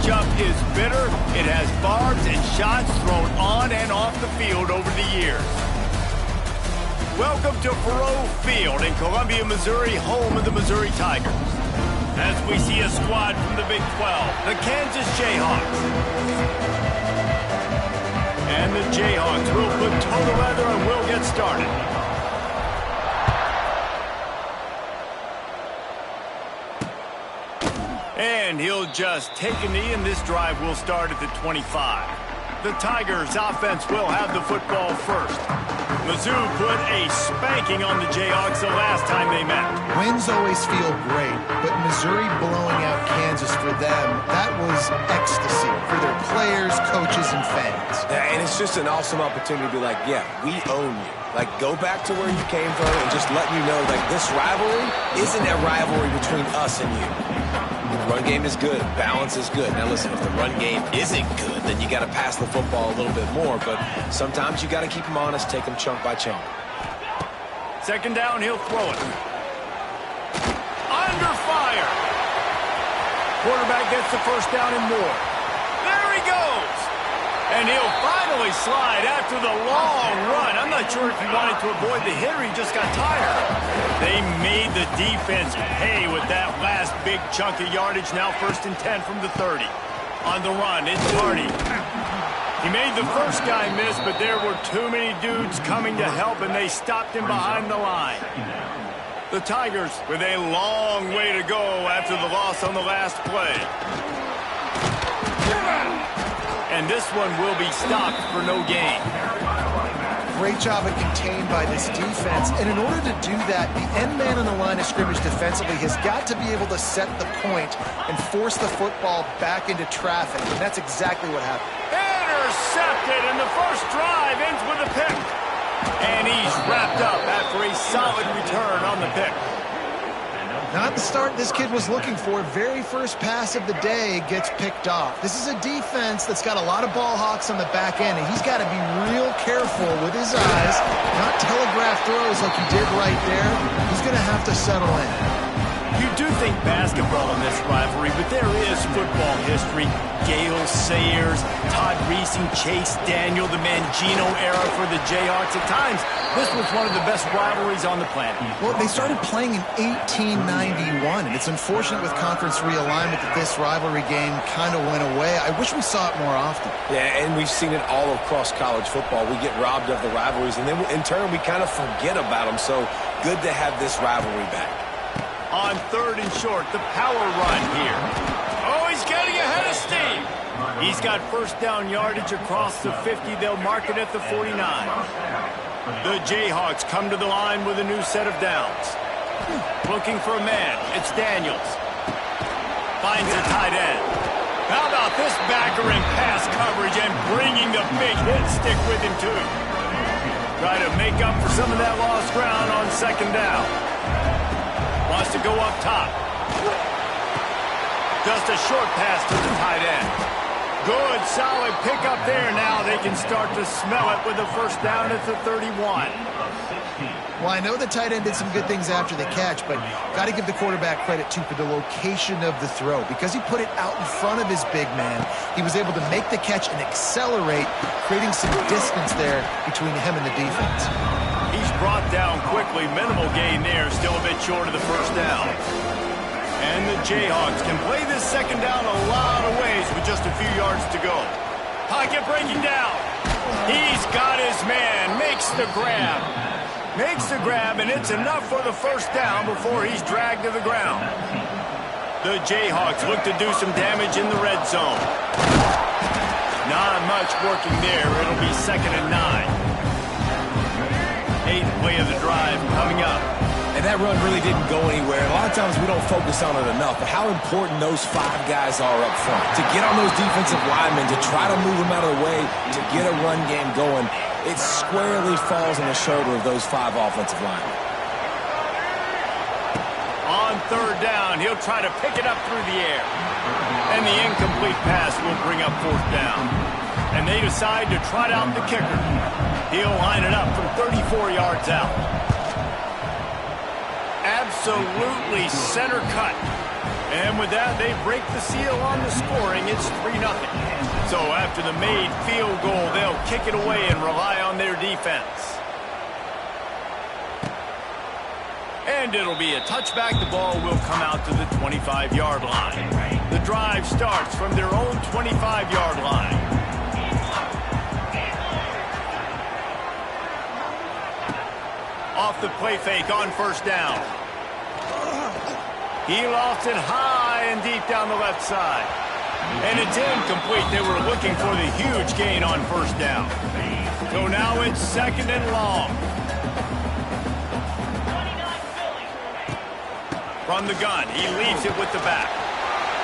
matchup is bitter. It has barbs and shots thrown on and off the field over the years. Welcome to Faurot Field in Columbia, Missouri, home of the Missouri Tigers. As we see a squad from the Big 12, the Kansas Jayhawks. And the Jayhawks will put toe to leather and will get started. And he'll just take a knee, and this drive will start at the 25. The Tigers' offense will have the football first. Mizzou put a spanking on the Jayhawks the last time they met. Wins always feel great, but Missouri blowing out Kansas for them, that was ecstasy for their players, coaches, and fans. Yeah, and it's just an awesome opportunity to be like, yeah, we own you. Like, go back to where you came from and just let you know, like, this rivalry isn't a rivalry between us and you. The run game is good. Balance is good. Now, listen, if the run game isn't good, then you got to pass the football a little bit more. But sometimes you got to keep them honest, take them chunk by chunk. Second down, he'll throw it. Under fire. Quarterback gets the first down and more. There he goes. And he'll finally slide after the long run. I'm not sure if he wanted to avoid the hit or he just got tired. They made the defense pay with that last big chunk of yardage. Now 1st and 10 from the 30. On the run, it's Hardy. He made the first guy miss, but there were too many dudes coming to help, and they stopped him behind the line. The Tigers with a long way to go after the loss on the last play. And this one will be stopped for no gain. Great job of contained by this defense. And in order to do that, the end man on the line of scrimmage defensively has got to be able to set the point and force the football back into traffic. And that's exactly what happened. Intercepted, and the first drive ends with a pick. And he's wrapped up after a solid return on the pick. Not the start this kid was looking for. Very first pass of the day gets picked off. This is a defense that's got a lot of ball hawks on the back end, and he's got to be real careful with his eyes, not telegraph throws like he did right there. He's going to have to settle in. You do think basketball in this rivalry, but there is football history. Gale Sayers, Todd Reesing, Chase Daniel, the Mangino era for the Jayhawks. At times, this was one of the best rivalries on the planet. Well, they started playing in 1891, and it's unfortunate with conference realignment that this rivalry game kind of went away. I wish we saw it more often. Yeah, and we've seen it all across college football. We get robbed of the rivalries, and then in turn, we kind of forget about them. So good to have this rivalry back. On 3rd and short, the power run here. Oh, he's getting ahead of steam. He's got first down yardage across the 50. They'll mark it at the 49. The Jayhawks come to the line with a new set of downs. Looking for a man. It's Daniels. Finds a tight end. How about this backer in pass coverage and bringing the big hit stick with him, too. Try to make up for some of that lost ground on 2nd down. Wants to go up top. Just a short pass to the tight end. Good, solid pickup there. Now they can start to smell it with the first down at the 31. Well, I know the tight end did some good things after the catch, but got to give the quarterback credit, too, for the location of the throw. Because he put it out in front of his big man, he was able to make the catch and accelerate, creating some distance there between him and the defense. He's brought down quickly. Minimal gain there. Still a bit short of the first down. And the Jayhawks can play this 2nd down a lot of ways with just a few yards to go. Pocket breaking down. He's got his man. Makes the grab. Makes the grab, and it's enough for the first down before he's dragged to the ground. The Jayhawks look to do some damage in the red zone. Not much working there. It'll be 2nd and 9. 8th play of the drive coming up. And that run really didn't go anywhere. A lot of times we don't focus on it enough, but how important those 5 guys are up front. To get on those defensive linemen, to try to move them out of the way, to get a run game going, it squarely falls on the shoulder of those 5 offensive linemen. On 3rd down, he'll try to pick it up through the air. And the incomplete pass will bring up 4th down. And they decide to trot out the kicker. He'll line it up from 34 yards out. Absolutely center cut. And with that, they break the seal on the scoring. It's 3-0. So after the made field goal, they'll kick it away and rely on their defense. And it'll be a touchback. The ball will come out to the 25-yard line. The drive starts from their own 25-yard line. Off the play fake on first down. He lost it high and deep down the left side. And it's incomplete. They were looking for the huge gain on first down. So now it's 2nd and long. From the gun, he leaves it with the back.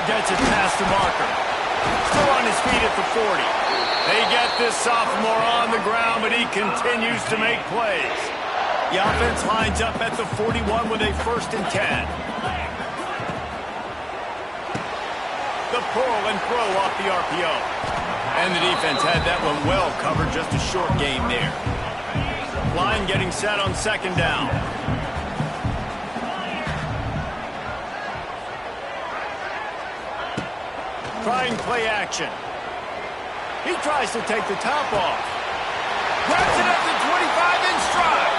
Gets it past the marker. Still on his feet at the 40. They get this sophomore on the ground, but he continues to make plays. The offense lines up at the 41 with a 1st and 10. The pull and throw off the RPO. And the defense had that one well covered, just a short game there. Line getting set on 2nd down. Trying play action. He tries to take the top off. Grabs it at the 25 in stride.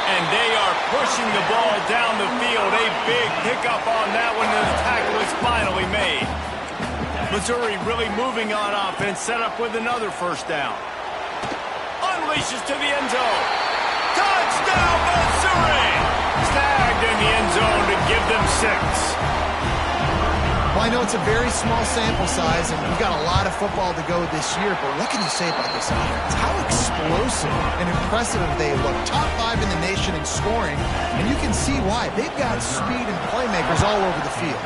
And they are pushing the ball down the field. A big pickup on that one, and the tackle is finally made. Missouri really moving on offense, set up with another 1st down. Unleashes to the end zone. Touchdown, Missouri! Snagged in the end zone to give them 6. Well, I know it's a very small sample size, and we've got a lot of football to go this year, but what can you say about this offense? How explosive and impressive they look. Top 5 in the nation in scoring, and you can see why. They've got speed and playmakers all over the field.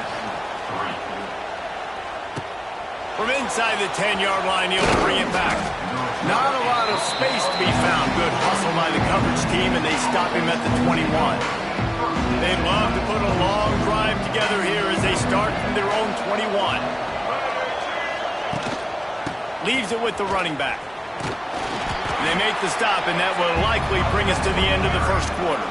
From inside the 10-yard line, he'll bring it back. Not a lot of space to be found. Good hustle by the coverage team, and they stop him at the 21. They'd love to put a long drive together here as they start from their own 21. Leaves it with the running back. They make the stop, and that will likely bring us to the end of the 1st quarter.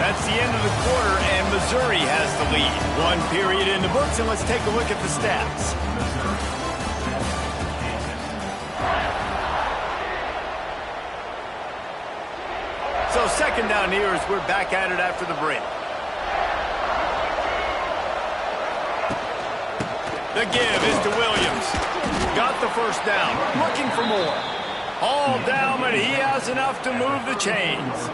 That's the end of the quarter, and Missouri has the lead. 1 period in the books, and let's take a look at the stats. So 2nd down here as we're back at it after the break. The give is to Williams. Got the 1st down. Looking for more. All down, but he has enough to move the chains.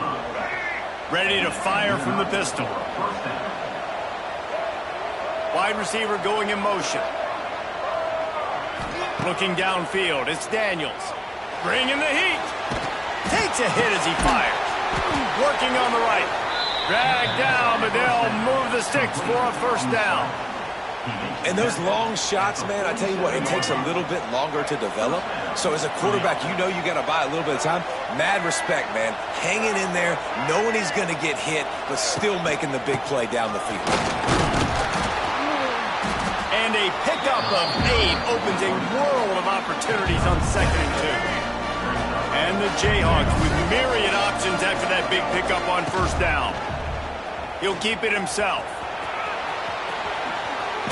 Ready to fire from the pistol. Wide receiver going in motion. Looking downfield, it's Daniels. Bringing the heat. Takes a hit as he fires. Working on the right. Dragged down, but they'll move the sticks for a 1st down. And those long shots, man, I tell you what, it takes a little bit longer to develop. So as a quarterback, you know you got to buy a little bit of time. Mad respect, man. Hanging in there, knowing he's going to get hit, but still making the big play down the field. And a pickup of 8 opens a world of opportunities on 2nd and 2. And the Jayhawks with myriad options after that big pickup on 1st down. He'll keep it himself.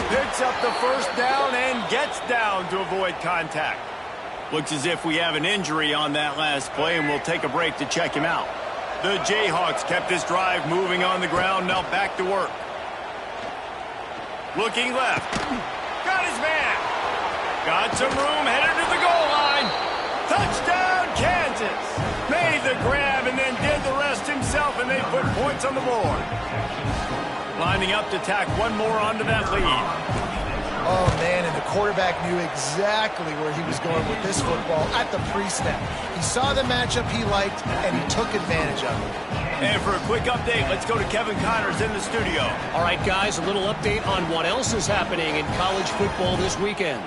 Picks up the 1st down and gets down to avoid contact. Looks as if we have an injury on that last play, and we'll take a break to check him out. The Jayhawks kept this drive moving on the ground, now back to work. Looking left. Got his man. Got some room, headed to the goal line. Touchdown, Kansas. Made the grab and then did the rest himself, and they put points on the board. Lining up to tack one more onto that lead. Oh, man, and the quarterback knew exactly where he was going with this football at the pre-snap. He saw the matchup he liked, and he took advantage of it. And for a quick update, let's go to Kevin Connors in the studio. All right, guys, a little update on what else is happening in college football this weekend.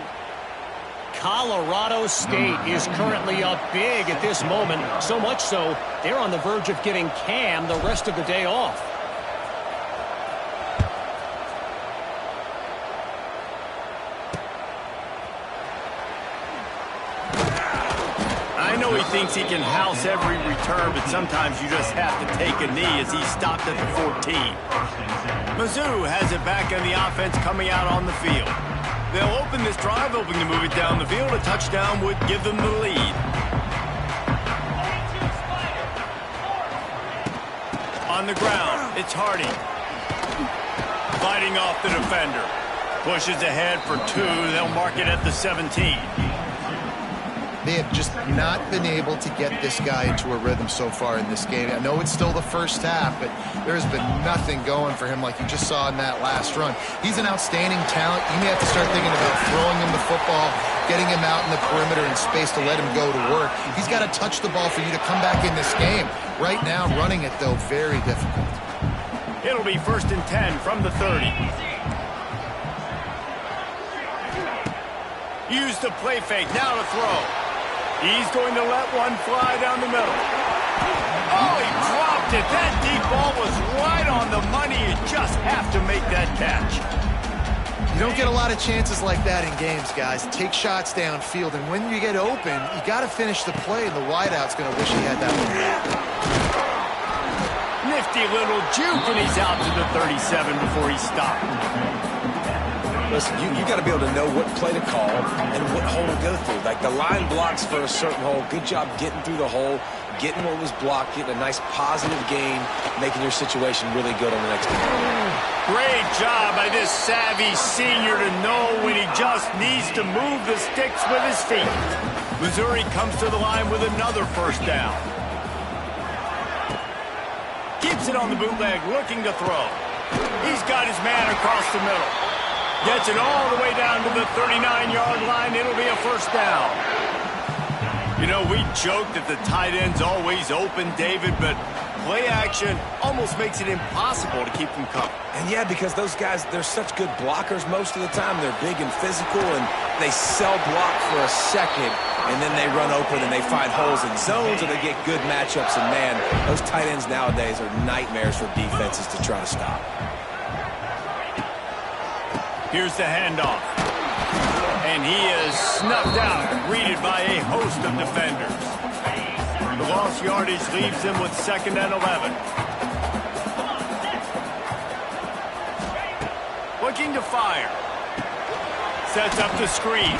Colorado State is currently up big at this moment, so much so they're on the verge of giving Cam the rest of the day off. know he thinks he can house every return, but sometimes you just have to take a knee as he stopped at the 14. Mizzou has it back on the offense coming out on the field. They'll open this drive, hoping to move it down the field. A touchdown would give them the lead. On the ground, it's Hardy. Fighting off the defender. Pushes ahead for 2. They'll mark it at the 17. They have just not been able to get this guy into a rhythm so far in this game. I know it's still the first half, but there's been nothing going for him like you just saw in that last run. He's an outstanding talent. You may have to start thinking about throwing him the football, getting him out in the perimeter in space to let him go to work. He's got to touch the ball for you to come back in this game. Right now, running it, though, very difficult. It'll be 1st and 10 from the 30. Use the play fake, now to throw. He's going to let one fly down the middle. Oh, he dropped it. That deep ball was right on the money. You just have to make that catch. You don't get a lot of chances like that in games, guys. Take shots downfield, and when you get open, you got to finish the play, and the wideout's going to wish he had that one back. Nifty little juke, and he's out to the 37 before he stopped. Listen, you got to be able to know what play to call and what hole to go through. Like the line blocks for a certain hole. Good job getting through the hole, getting what was blocked, getting a nice positive gain, making your situation really good on the next game. Great job by this savvy senior to know when he just needs to move the sticks with his feet. Missouri comes to the line with another 1st down. Keeps it on the bootleg, looking to throw. He's got his man across the middle. Gets it all the way down to the 39-yard line. It'll be a 1st down. You know, we joke that the tight end's always open, David, but play action almost makes it impossible to keep them covered. And yeah, because those guys, they're such good blockers most of the time. They're big and physical, and they sell block for a second, and then they run open and they find holes in zones, or they get good matchups. And man, those tight ends nowadays are nightmares for defenses to try to stop. Here's the handoff. And he is snuffed out, greeted by a host of defenders. The lost yardage leaves him with 2nd and 11. Looking to fire. Sets up the screen.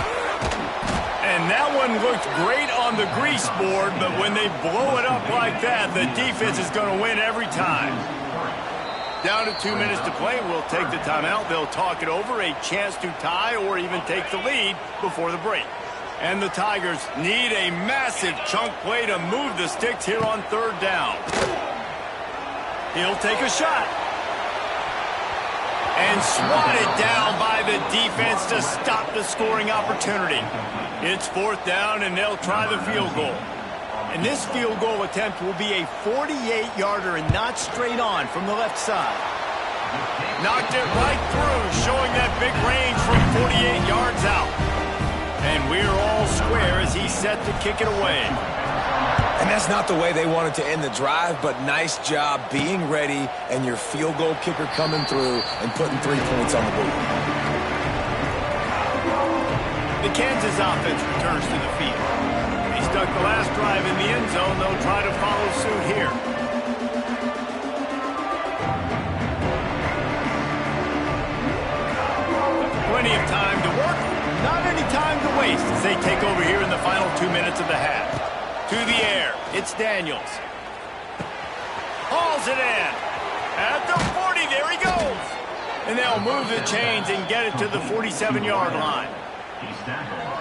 And that one looked great on the grease board, but when they blow it up like that, the defense is going to win every time. Down to 2 minutes to play. We'll take the timeout. They'll talk it over. A chance to tie or even take the lead before the break. And the Tigers need a massive chunk play to move the sticks here on 3rd down. He'll take a shot. And swatted down by the defense to stop the scoring opportunity. It's 4th down, and they'll try the field goal. And this field goal attempt will be a 48-yarder and not straight on from the left side. Knocked it right through, showing that big range from 48 yards out. And we're all square as he's set to kick it away. And that's not the way they wanted to end the drive, but nice job being ready and your field goal kicker coming through and putting 3 points on the board. The Kansas offense returns to the field. He stuck the last drive in the end zone. They'll try to follow suit here. Plenty of time to work, not any time to waste as they take over here in the final 2 minutes of the half. To the air, it's Daniels. Hauls it in. At the 40, there he goes. And they'll move the chains and get it to the 47-yard line.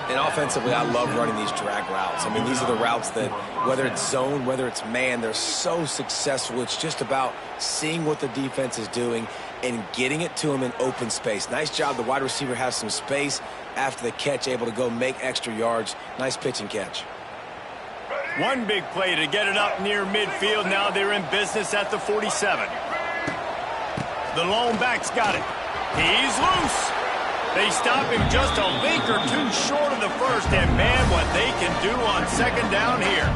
And offensively, I love running these drag routes. I mean, these are the routes that, whether it's zone, whether it's man, they're so successful. It's just about seeing what the defense is doing and getting it to them in open space. Nice job. The wide receiver has some space after the catch, able to go make extra yards. Nice pitch and catch. One big play to get it up near midfield. Now they're in business at the 47. The lone back's got it. He's loose. They stop him just a link or two short of the first, and man, what they can do on 2nd down here.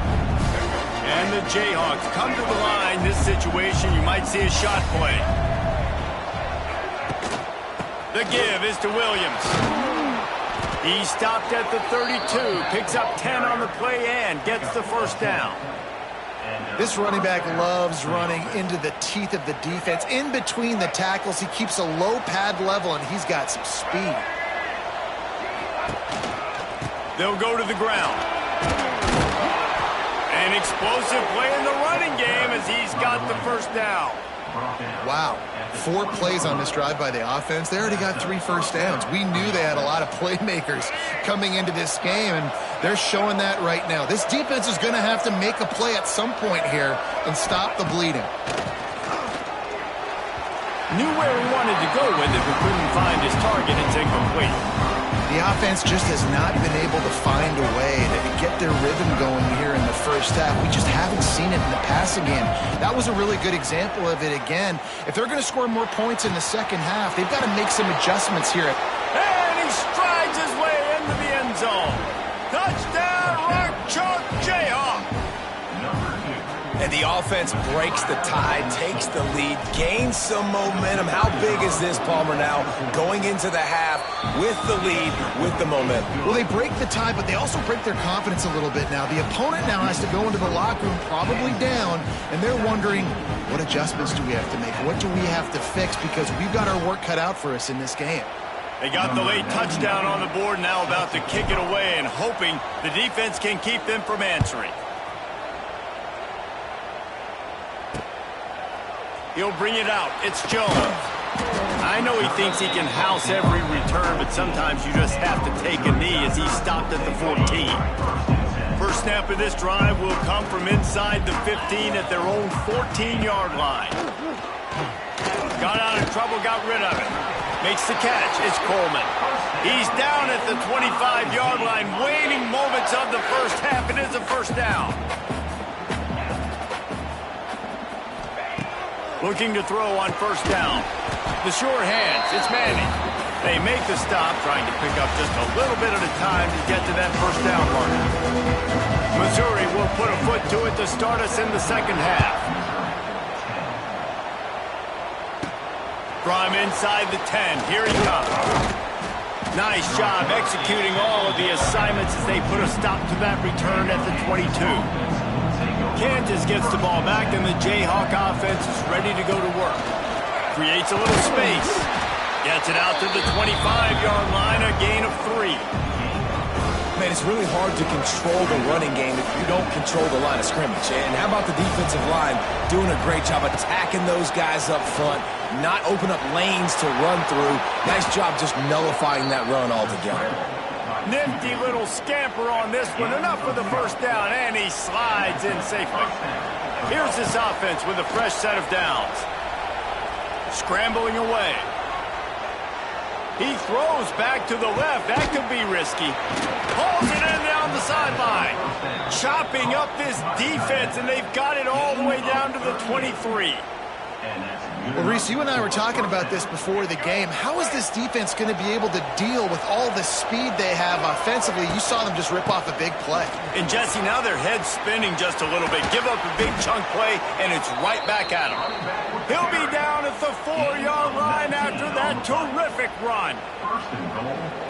And the Jayhawks come to the line. This situation, you might see a shot play. The give is to Williams. He stopped at the 32, picks up 10 on the play and gets the first down. This running back loves running into the teeth of the defense. In between the tackles, he keeps a low pad level, and he's got some speed. They'll go to the ground. An explosive play in the running game as he's got the first down. Wow. 4 plays on this drive by the offense. They already got 3 first downs. We knew they had a lot of playmakers coming into this game, and they're showing that right now. This defense is going to have to make a play at some point here and stop the bleeding. Knew where he wanted to go with it, but couldn't find his target. It's incomplete. The offense just has not been able to find a way to get their rhythm going here in the first half. We just haven't seen it in the passing game. That was a really good example of it again. If they're going to score more points in the second half, they've got to make some adjustments here. And he strides his way into the end zone. Touchdown, Rock Chalk Jayhawk. And the offense breaks the tie, takes the lead, gains some momentum. How big is this, Palmer, now going into the half with the lead, with the momentum? Well, they break the tie, but they also break their confidence a little bit now. The opponent now has to go into the locker room probably down, and they're wondering, what adjustments do we have to make? What do we have to fix? Because we've got our work cut out for us in this game. They got the late touchdown on the board, now about to kick it away and hoping the defense can keep them from answering. He'll bring it out. It's Jones. I know he thinks he can house every return, but sometimes you just have to take a knee as he stopped at the 14. First snap of this drive will come from inside the 15 at their own 14-yard line. Got out of trouble, got rid of it. Makes the catch. It's Coleman. He's down at the 25-yard line. Waning moments of the first half. It is a first down. Looking to throw on first down. The sure hands. It's Manning. They make the stop, trying to pick up just a little bit at a time to get to that first down marker. Missouri will put a foot to it to start us in the second half. From inside the 10, here he comes. Nice job executing all of the assignments as they put a stop to that return at the 22. Kansas gets the ball back, and the Jayhawk offense is ready to go to work. Creates a little space. Gets it out to the 25-yard line, a gain of 3. Man, it's really hard to control the running game if you don't control the line of scrimmage. And how about the defensive line doing a great job attacking those guys up front, not open up lanes to run through. Nice job just nullifying that run altogether. Nifty little scamper on this one. Enough for the first down, and he slides in safely. Here's this offense with a fresh set of downs. Scrambling away. He throws back to the left. That could be risky. Pulls it in down the sideline. Chopping up this defense, and they've got it all the way down to the 23. Well, Reese, you and I were talking about this before the game. How is this defense going to be able to deal with all the speed they have offensively? You saw them just rip off a big play. And, Jesse, now their head's spinning just a little bit. Give up a big chunk play, and it's right back at him. He'll be down at the 4-yard line after that terrific run.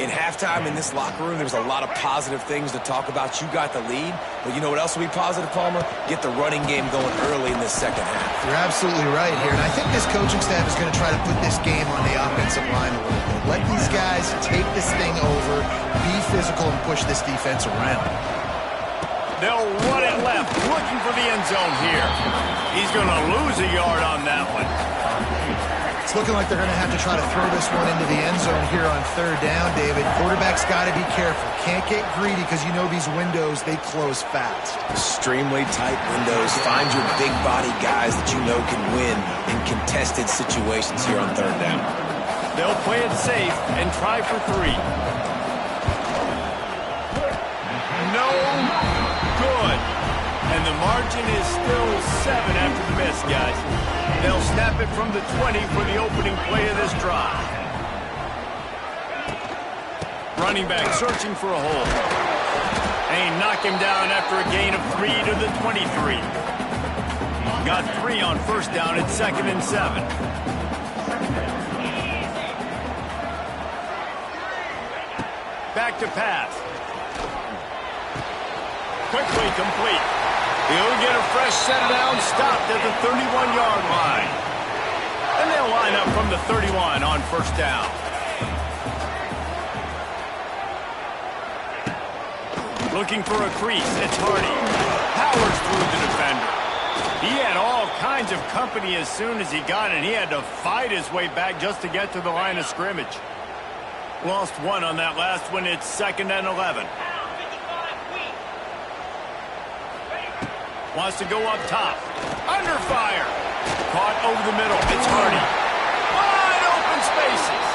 In halftime in this locker room, there was a lot of positive things to talk about. You got the lead, but you know what else will be positive, Palmer? Get the running game going early in this second half. You're absolutely right here, and I think this coaching staff is going to try to put this game on the offensive line a little bit. Let these guys take this thing over, be physical, and push this defense around. They'll run it left, looking for the end zone here. He's going to lose a yard on that one. It's looking like they're going to have to try to throw this one into the end zone here on third down, David. Quarterback's got to be careful. Can't get greedy because you know these windows, they close fast. Extremely tight windows. Find your big body guys that you know can win in contested situations here on third down. They'll play it safe and try for 3. No good. And the margin is still 7 after the miss, guys. They'll snap it from the 20 for the opening play of this drive. Running back searching for a hole. And he knocked him down after a gain of 3 to the 23. Got 3 on first down at 2nd and 7. back to pass. Quickly complete. He'll get a fresh set down, stopped at the 31-yard line. And they'll line up from the 31 on first down. Looking for a crease, it's Hardy. Powers through the defender. He had all kinds of company as soon as he got it. He had to fight his way back just to get to the line of scrimmage. Lost one on that last one. It's 2nd and 11. Wants to go up top. Under fire. Caught over the middle. It's Hardy. Wide open spaces.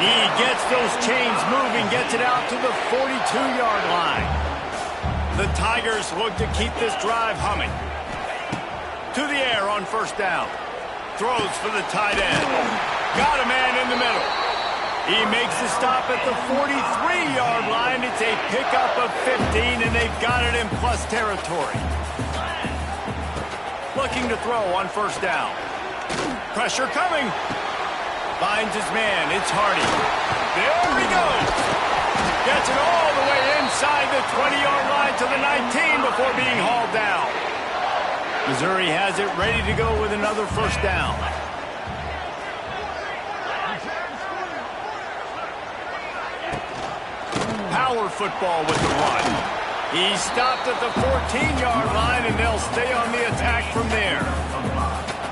He gets those chains moving, gets it out to the 42-yard line. The Tigers look to keep this drive humming. To the air on first down. Throws for the tight end. Got a man in the middle. He makes the stop at the 43-yard line. It's a pickup of 15, and they've got it in plus territory. Looking to throw on first down. Pressure coming. Finds his man. It's Hardy. There he goes. Gets it all the way inside the 20-yard line to the 19 before being hauled down. Missouri has it ready to go with another first down. Power football with the run. He stopped at the 14-yard line, and they'll stay on the attack from there.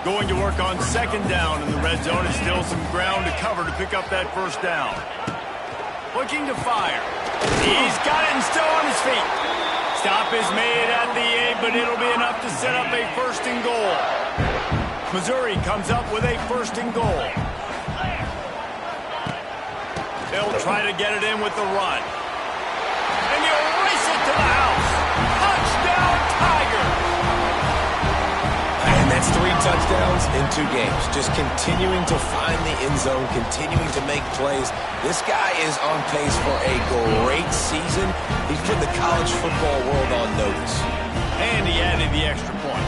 Going to work on second down in the red zone. It's still some ground to cover to pick up that first down. Looking to fire. He's got it and still on his feet. Stop is made at the 8, but it'll be enough to set up a first and goal. Missouri comes up with a first and goal. They'll try to get it in with the run. And he'll race it to the house. Touchdown, Tigers! And that's 3 touchdowns in 2 games. Just continuing to find the end zone, continuing to make plays. This guy is on pace for a great season. He's put the college football world on notice. And he added the extra point.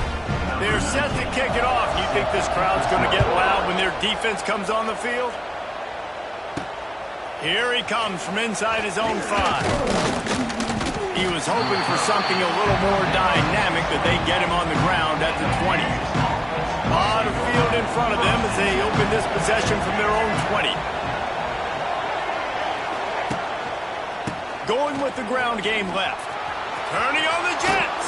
They're set to kick it off. You think this crowd's going to get loud when their defense comes on the field? Here he comes from inside his own 5. He was hoping for something a little more dynamic, but they get him on the ground at the 20. A lot of field in front of them as they open this possession from their own 20. Going with the ground game left. Turning on the Jets.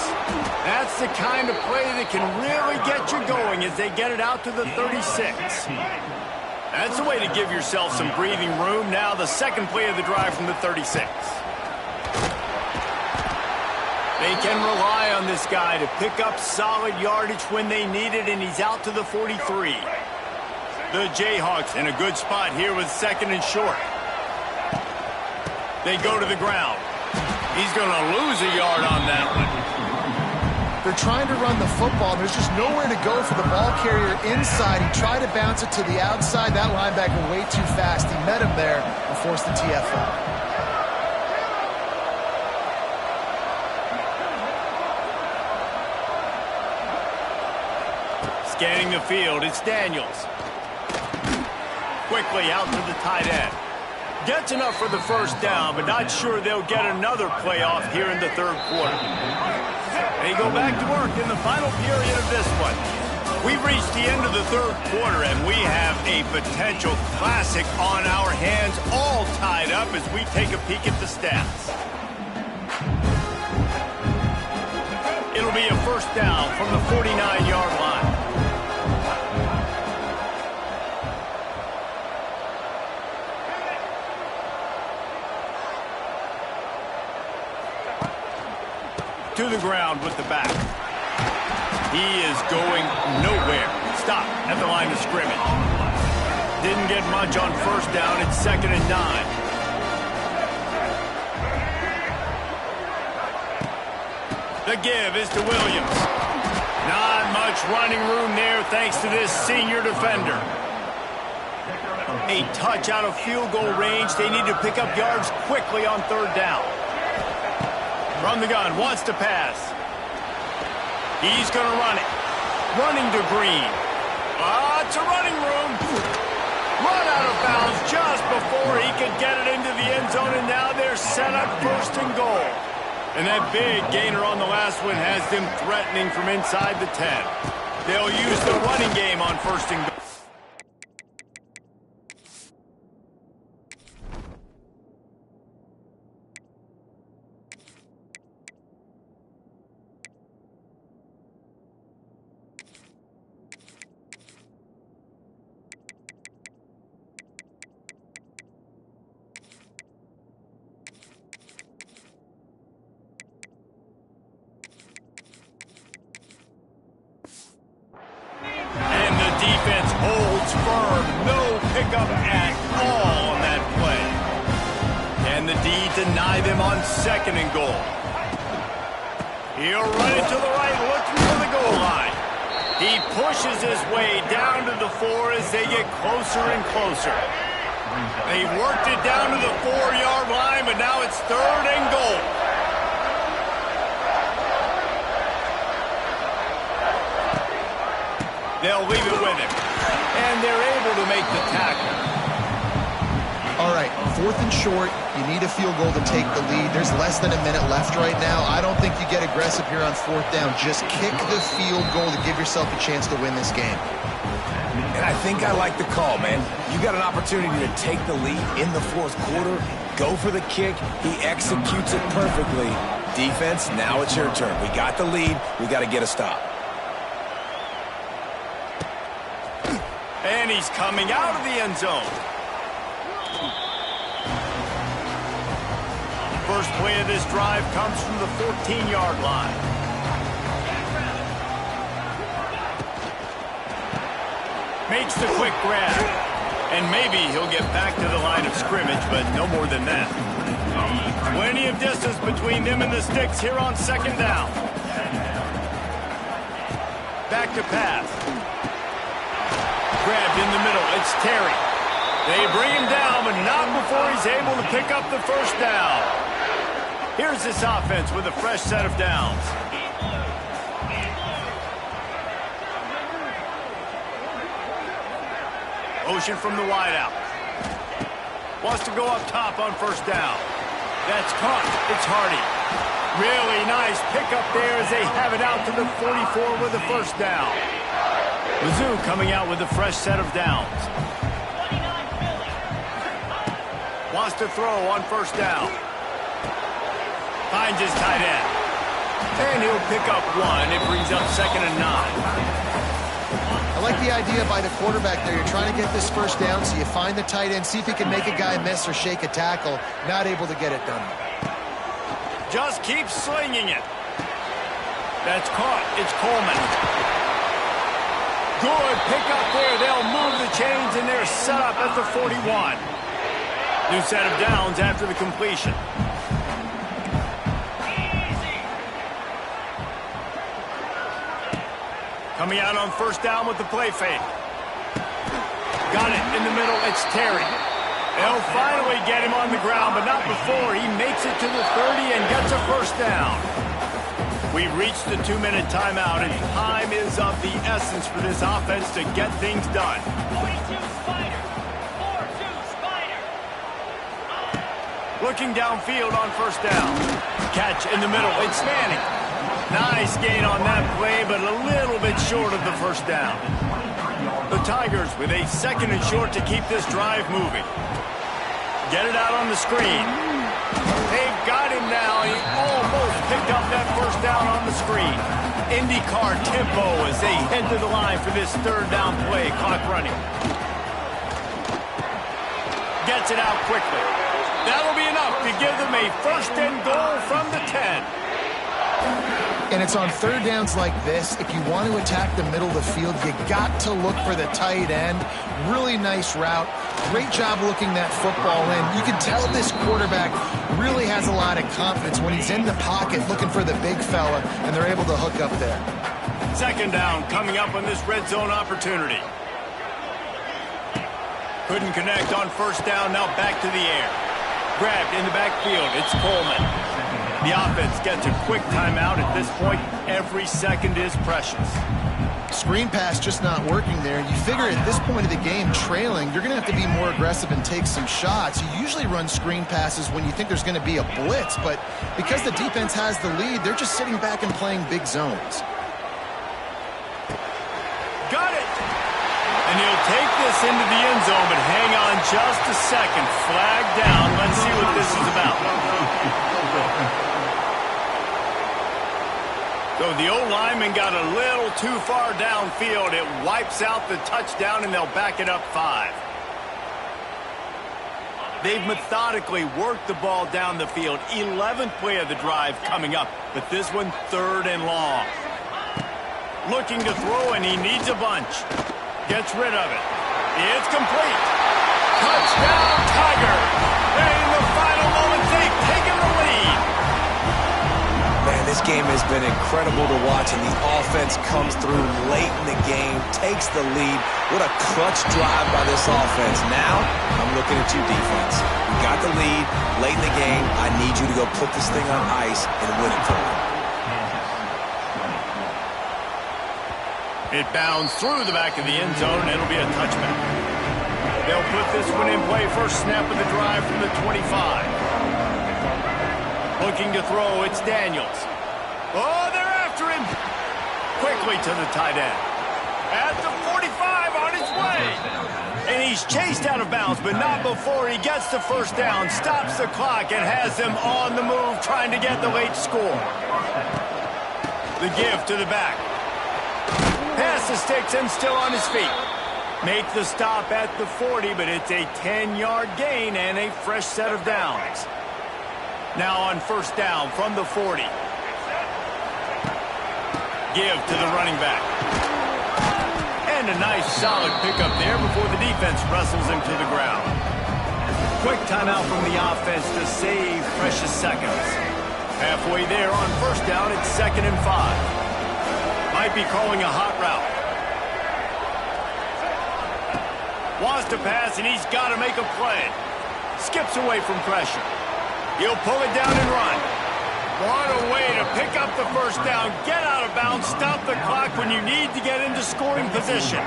That's the kind of play that can really get you going as they get it out to the 36. That's a way to give yourself some breathing room. Now the second play of the drive from the 36. They can rely on this guy to pick up solid yardage when they need it, and he's out to the 43. The Jayhawks in a good spot here with second and short. They go to the ground. He's going to lose a yard on that one. They're trying to run the football. There's just nowhere to go for the ball carrier inside. He tried to bounce it to the outside. That linebacker way too fast. He met him there and forced the TFL. Scanning the field, it's Daniels. Quickly out to the tight end. Gets enough for the first down, but not sure they'll get another playoff here in the third quarter. They go back to work in the final period of this one. We've reached the end of the third quarter, and we have a potential classic on our hands, all tied up as we take a peek at the stats. It'll be a first down from the 49-yard line. To the ground with the back. He is going nowhere. Stop at the line of scrimmage. Didn't get much on first down. It's 2nd and 9. The give is to Williams. Not much running room there thanks to this senior defender. A touch out of field goal range. They need to pick up yards quickly on third down. From the gun, wants to pass. He's going to run it. Running to Green. Lots of running room. Run out of bounds just before he could get it into the end zone, and now they're at 1st and goal. And that big gainer on the last one has them threatening from inside the 10. They'll use the running game on 1st and goal. Defense holds firm. No pickup at all on that play. And the D deny them on 2nd and goal. He'll run it to the right, looking for the goal line. He pushes his way down to the 4 as they get closer and closer. They've worked it down to the 4-yard line, but now it's 3rd and goal. They'll leave it with him. And they're able to make the tackle. All right, 4th and short. You need a field goal to take the lead. There's less than a minute left right now. I don't think you get aggressive here on 4th down. Just kick the field goal to give yourself a chance to win this game. And I think I like the call, man. You got an opportunity to take the lead in the 4th quarter. Go for the kick. He executes it perfectly. Defense, now it's your turn. We got the lead. We got to get a stop. And he's coming out of the end zone. First play of this drive comes from the 14-yard line. Makes the quick grab. And maybe he'll get back to the line of scrimmage, but no more than that. Plenty of distance between them and the sticks here on 2nd down. Back to pass. Grabbed in the middle. It's Terry. They bring him down, but not before he's able to pick up the 1st down. Here's this offense with a fresh set of downs. Motion from the wideout. Wants to go up top on 1st down. That's caught. It's Hardy. Really nice pickup there as they have it out to the 44 with the 1st down. Mizzou coming out with a fresh set of downs. Wants to throw on 1st down. Finds his tight end. And he'll pick up 1. It brings up 2nd and 9. I like the idea by the quarterback there. You're trying to get this 1st down, so you find the tight end, see if he can make a guy miss or shake a tackle. Not able to get it done. Just keep slinging it. That's caught. It's Coleman. Good pickup there. They'll move the chains, and they're set up at the 41. New set of downs after the completion. Coming out on 1st down with the play fake. Got it in the middle. It's Terry. They'll finally get him on the ground, but not before he makes it to the 30 and gets a 1st down. We've reached the 2-minute timeout, and time is of the essence for this offense to get things done. 42 Spider. 4-2 Spider. Looking downfield on 1st down. Catch in the middle. It's Manning. Nice gain on that play, but a little bit short of the 1st down. The Tigers with a 2nd and short to keep this drive moving. Get it out on the screen. They've got him now. He almost picked up that 1st down on the screen. IndyCar tempo as they head to the line for this 3rd down play. Clock running. Gets it out quickly. That'll be enough to give them a 1st and goal from the 10. And it's on 3rd downs like this. If you want to attack the middle of the field, you got to look for the tight end. Really nice route. Great job looking that football in. You can tell this quarterback really has a lot of confidence when he's in the pocket looking for the big fella, and they're able to hook up there. 2nd down coming up on this red zone opportunity. Couldn't connect on 1st down. Now back to the air. Grabbed in the backfield. It's Coleman. The offense gets a quick timeout at this point. Every second is precious. Screen pass just not working there. You figure at this point of the game, trailing, you're going to have to be more aggressive and take some shots. You usually run screen passes when you think there's going to be a blitz, but because the defense has the lead, they're just sitting back and playing big zones. Got it! And he'll take this into the end zone, but hang on just a second. Flag down. Let's see what this is about. So the O-lineman got a little too far downfield. It wipes out the touchdown, and they'll back it up 5. They've methodically worked the ball down the field. 11th play of the drive coming up, but this one 3rd and long. Looking to throw, and he needs a bunch. Gets rid of it. It's complete. Touchdown, Tiger. And in the final moments, they've taken the lead. Man, this game has been incredible to watch, and the offense comes through late in the game, takes the lead. What a clutch drive by this offense. Now, I'm looking at you, defense. We got the lead late in the game. I need you to go put this thing on ice and win it for me. It bounds through the back of the end zone, and it'll be a touchback. They'll put this one in play. First snap of the drive from the 25. Looking to throw, it's Daniels. Oh, they're after him. Quickly to the tight end. At the 45, on his way. And he's chased out of bounds, but not before he gets the first down, stops the clock, and has them on the move, trying to get the late score. The give to the back. Pass the sticks and still on his feet. Make the stop at the 40, but it's a 10-yard gain and a fresh set of downs. Now on first down from the 40. Give to the running back. And a nice solid pickup there before the defense wrestles him to the ground. Quick timeout from the offense to save precious seconds. Halfway there on first down, it's 2nd and 5. Might be calling a hot route. Wants to pass, and he's got to make a play. Skips away from pressure. He'll pull it down and run. What a way to pick up the first down. Get out of bounds. Stop the clock when you need to get into scoring position.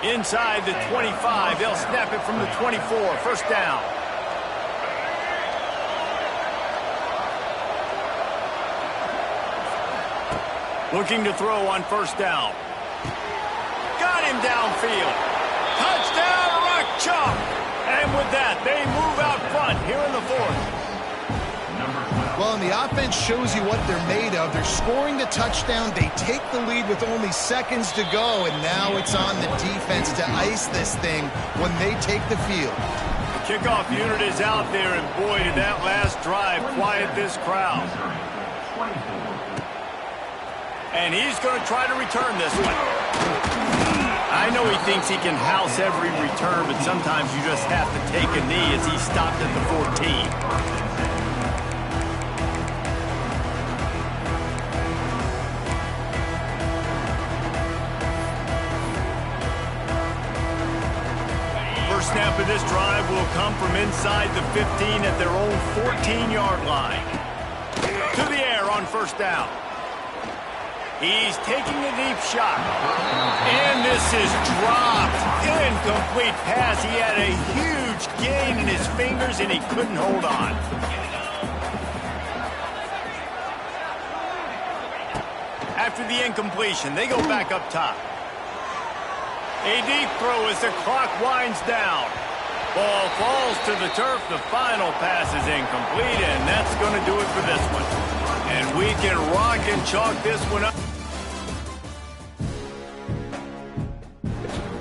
Inside the 25. They'll snap it from the 24. First down. Looking to throw on first down. Got him downfield. Touchdown, Rock Chalk. And with that, they move out front here in the 4th. Well, and the offense shows you what they're made of. They're scoring the touchdown. They take the lead with only seconds to go, and now it's on the defense to ice this thing when they take the field. The kickoff unit is out there, and boy, did that last drive quiet this crowd. And he's going to try to return this one. I know he thinks he can house every return, but sometimes you just have to take a knee as he stopped at the 14. First snap of this drive will come from inside the 15 at their own 14-yard line. To the air on first down. He's taking a deep shot. And this is dropped. Incomplete pass. He had a huge gain in his fingers, and he couldn't hold on. After the incompletion, they go back up top. A deep throw as the clock winds down. Ball falls to the turf. The final pass is incomplete, and that's going to do it for this one. And we can rock and chalk this one up.